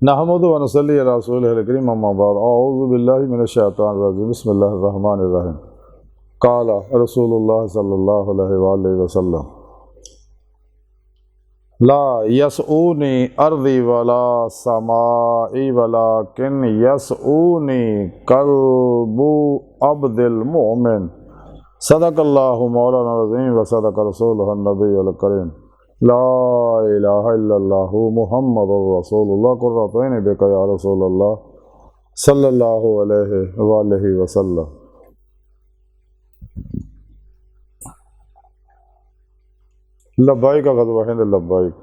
नहमदु व नसल्ली अला रसूलिहिल करीम अम्मा बाद अऊज़ु बिल्लाहि मिनश शैतानिर रजीम बिस्मिल्लाहिर रहमानिर रहीम क़ाला रसूलुल्लाह सल्लल्लाहु अलैहि वसल्लम ला यसऊनी अर्दी वला समाई वलाकिन यसऊनी कल्बु अब्दिल मोमिन सदक़ल्लाहु मौलाना अज़ीम व सदक़ रसूलुहुन नबियुल करीम ला इलाहा इल्लल्लाहु मुहम्मदुर रसूलुल्लाह कुर्रतु ऐनी बिका या रसूलल्लाह सल्लल्लाहु अलैहि वसल्लम। लब्बाइक गज़वा हिंद लब्बाइक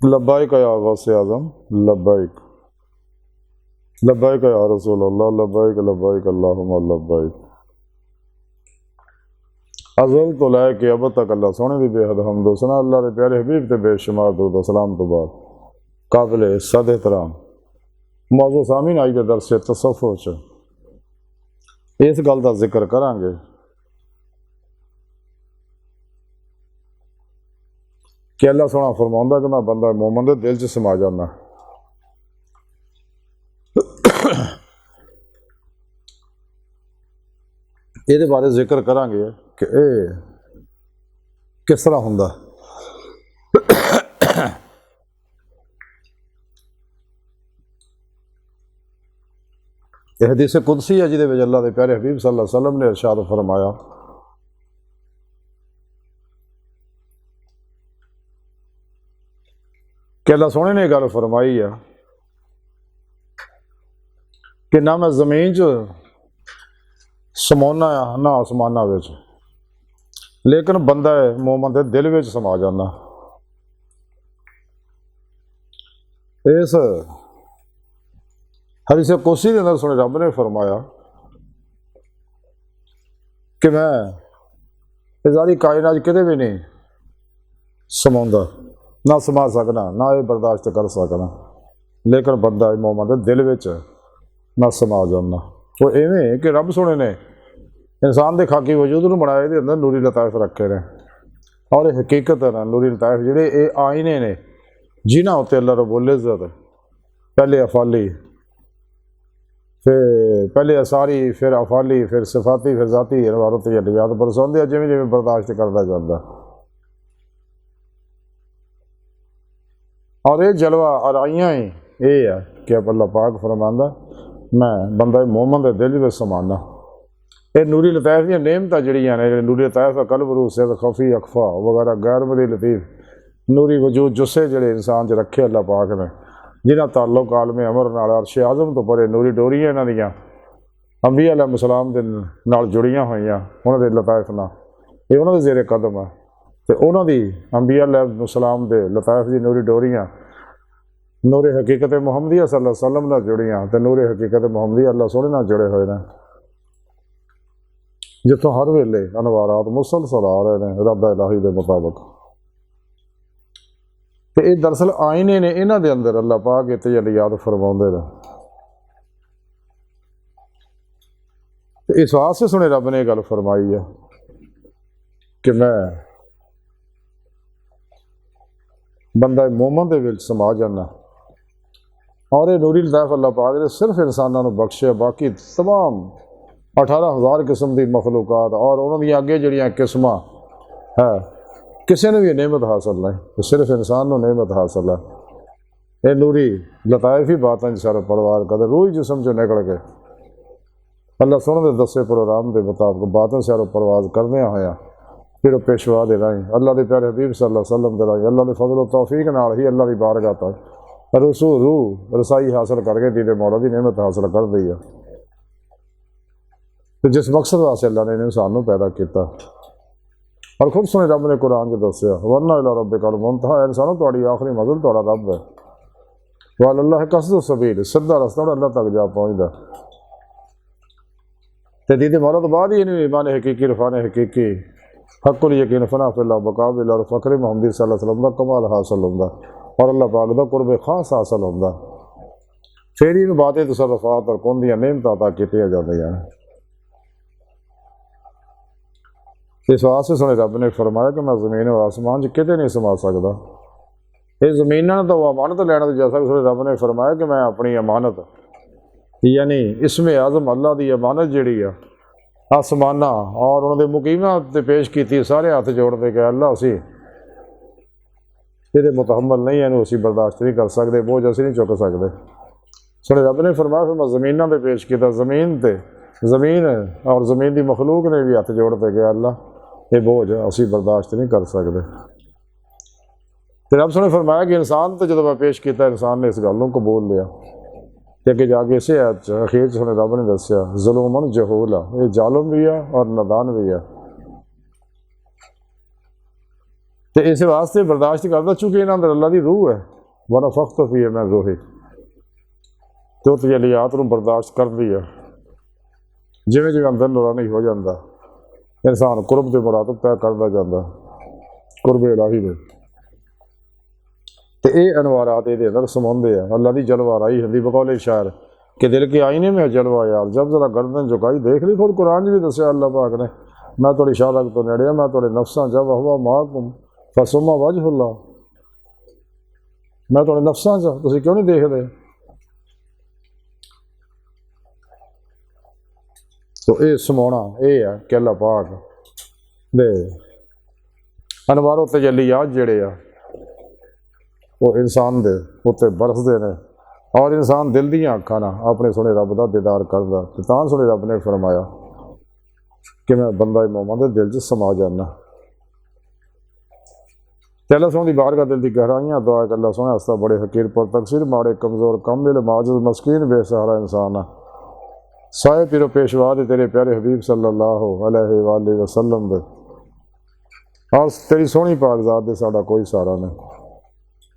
लब्बाइक या गौसे आज़म लब्बाइक लब्बाइक या रसूलल्लाह लब्बाइक लब्बाइक अल्लाहुम्मा लब्बाइक। अज़ल तो लैके अब तक अल्लाह सोने की बेहद हमदो सना अल्लाह के प्यारे हबीब ते बेशुमार दुरूद सलाम तो बाद काबिल सद एहतराम मौजू सामीन आई के दरस तसव्वुफ़ च इस गल का जिक्र करांगे कि अल्लाह सोना फरमाउंदा कि मैं बंदा मोमन के दिल च समा जाना। ये बारे जिक्र करांगे कि किस तरह होंदा। यह हदीस कुदसी है जिहदे विच अल्लाह के प्यारे हबीब सल्लल्लाहु अलैहि वसल्लम ने इरशाद फरमाया कि अल्लाह सोने ने गल फरमाई है कि ना मैं जमीन च समाना ना आसमाना विच, लेकिन बंदा मोमन के दिल में समा जाना। इस हदीस कुदसी के अंदर सुने रब ने फरमाया कि मैं सारी कायनात किते भी नहीं समाउंदा, ना समा सकना, ना ये बर्दाश्त कर सकना, लेकिन बंदा मोमन के दिल में मैं समा जाना। वो इवें कि रब सोने ने इंसान के खाकी वजूद में बनाया ये अंदर नूरी लताइफ रखे ने और ये हकीकत है ना नूरी लताइफ जिहड़े ये आईने ने जिन्हां उत्ते अल्लाह रब्बुल इज़्ज़त पहले अफाली फिर पहले असारी फिर अफाली फिर सिफाती फिर जाती इबारत अदवियात बरसाउंदे जिवें जिवें बर्दाश्त करता जाता। और ये जलवा आराइयां ही ये है कि अल्लाह पाक फरमांदा मैं बंदा मोमन के दिल में समाना। ये नूरी लताइफ दी नेमतां जिहड़ियां ने नूरी लताइफ कल्ब रूह सिर खफी अखफा वगैरह गैर मरी लतीफ नूरी वजूद जुस्से जिहड़े इंसान च रखे अल्लाह पाक ने जिन्हां ताल्लुक आलम अमर नाल अर्श आज़म तो परे नूरी डोरियां इन्हां दियां अंबिया अलैहिस्सलाम दे नाल जुड़ियां होईयां उन्हां दे लताइफ नाल ये उन्हां दे ज़ेरे कदम है ते उन्हां दी अंबिया अलैहिस्सलाम दे लताइफ दी नूरी डोरियां नूरे हकीकत मुहम्मदिया सल्लल्लाहु अलैहि वसल्लम नाल जुड़ियां ते नूरे हकीकत मुहम्मदिया अल्लाह सोहणे नाल जुड़े हुए हैं जितों हर वेले अनवारात मुसलसल आ रहे हैं रब इलाही के मुताबिक। तो ये दरअसल आईने ने इन्हां दे अंदर अल्लाह पाक इत्ते तजल्लियात फरमाउंदे ने। तो इस वास्ते सुने रब ने गल फरमाई है कि मैं बंदा मोमन दे विच समा जाना और ये नूरी लताइफ अल्लाह पाक ने सिर्फ इंसानों को बख्शे, बाकी तमाम 18,000 किस्म की मखलूकात और उन्होंने अगे जड़ियाँ किस्म है किसी ने भी नेमत हासिल नहीं, सिर्फ इंसान को नेमत हासिल है। ये नूरी लताइफ ही बातें सारे परवार कर रूह जिसम चो निकल के अल्लाह सोहणे दे दसे प्रोग्राम के मुताबिक बातें सारों परवाज करदे होया फिर पेशवा दे राही अल्लाह के प्यारे हबीब सल्लल्लाहु अलैहि वसल्लम दे राही अल्लाह के फजल तौफीक नाल ही अल्लाह की बारगाह तक रूह रसाई हासिल करके दीदे मौला की नेमत हासिल कर दी है। तो जिस मकसद वास्ते अल्लाह ने इंसान को पैदा किया और खुद सुने रब ने कुरान च दसिया वरना इला रब्बिकल मुंतहा इंसानों तुहाड़ी आखिरी मंजिल तुहाड़ा रब है वल अल्लाह कसद सबील सीधा रस्ता अल्लाह तक जा पहुँचता। तो दीदे मौला तो बाद ही इन्हें ईमान हकीकी रफान हकीकी हकुल यकीन फना फिल्ला बकाबिल और फ़क्र मुहम्मद सल्लल्लाहु अलैहि वसल्लम का कमाल हासिल होंदा और अल्लाह पाक दा कुर्ब खास हासिल होंदा। फिर इन बातें तसर्रुफात और कौन दियां नेमतां अता कीतियां जांदियां। इस वास्ते सुने रब ने फरमाया कि मैं जमीन और आसमान च किते नहीं समा सकता ये ज़मीनां तो अमानत लैने तो जैसा कि रब ने फरमाया कि मैं अपनी अमानत यानी इसमें आज़म अल्लाह की अमानत जिहड़ी आ आसमाना और उन्होंने मुकीमां ते पेश की, सारे हथ जोड़ते कि अल्लाह असी ये मुतहम्मल नहीं, इनू असी बर्दाश्त नहीं कर सकते, बोझ असी नहीं चुक सकते। सोने रब ने फरमाया फिर मैं ज़मीनां ते पेश किया, ज़मीन और ज़मीन की मखलूक ने भी हथ जोड़ते कि अल्लाह ये बोझ असी बर्दाश्त नहीं कर सकते। फिर रब सोने फरमाया कि इंसान तो जो मैं पेश किया, इंसान ने इस गल को कबूल लिया। तो अगे जाके इसे अखीर सोने रब ने दसिया ज़ुलूमन जहूला, ये जालिम भी है और नादान भी है। तो इस वास्ते बर्दाश्त करता चूँकि इन्हों अंदर अल्लाह की रूह है, वरना फख्त भी है मैं रूही, तो तजलियात को बर्दाश्त कर दी है। जिमें जिमें अंदर नूरानी हो जाता, इंसान कुरब के मुरातब तय करता जाता, कुरब इलाही में। तो ये अनवारात ये अंदर समाते हैं, अल्लाह की जलवाराई होंगी। बकौले शायर कि दिल के आईने में जलवा यार, जब जरा गर्दन झुकाई देख ली। खुद कुरान भी दसिया अल्लाह पाक ने, मैं थोड़ी शाहक तो नेड़े, मैं थोड़े नफ्सा जब हवा माँ तुम फसुमा वजहुल्ला, मैं थोड़े नफ्सा च, तुम क्यों नहीं देखते। तो ये समाना ये है कि अल्लाह पाक दे अनवारो तजलियात जिहड़े आ वो इंसान दे उत्ते बरसते हैं, और इंसान दिल दी अखां नाल अपने सोने रब का दीदार करदा। तां सोने रब ने फरमाया कि मैं बंदा मोमन दे दिल च समा जाना। अल्लाह सोने बाहर का दिल की गहराइयाँ दुआ कर अल्लाह सोने हस्ता बड़े हकीर पर तकसीर माड़े कमज़ोर कमिल माजिज़ मस्कीन बेसहारा इंसान साए पिरो पेशवा दे तेरे प्यारे हबीब सल्लल्लाहु अलैहि वसल्लम दे, और तेरी सोहनी पाकज़ात दे साडा कोई सहारा नहीं।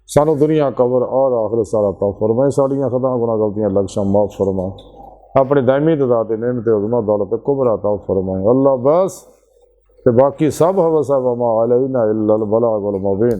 सानू दुनिया कबर और आखिरत सारा तौफ फरमाए, साड़ियाँ खता गुनाह गलतियाँ लक्ष्य माफ़ फरमाए, अपनी दायमी दाते नेमत उज़मा दौलत कुबरा तौफ फरमाए। अल्लाह बस ते बाकी सब हवसा वमा अलैना इल्लल बलागुल मुबीन।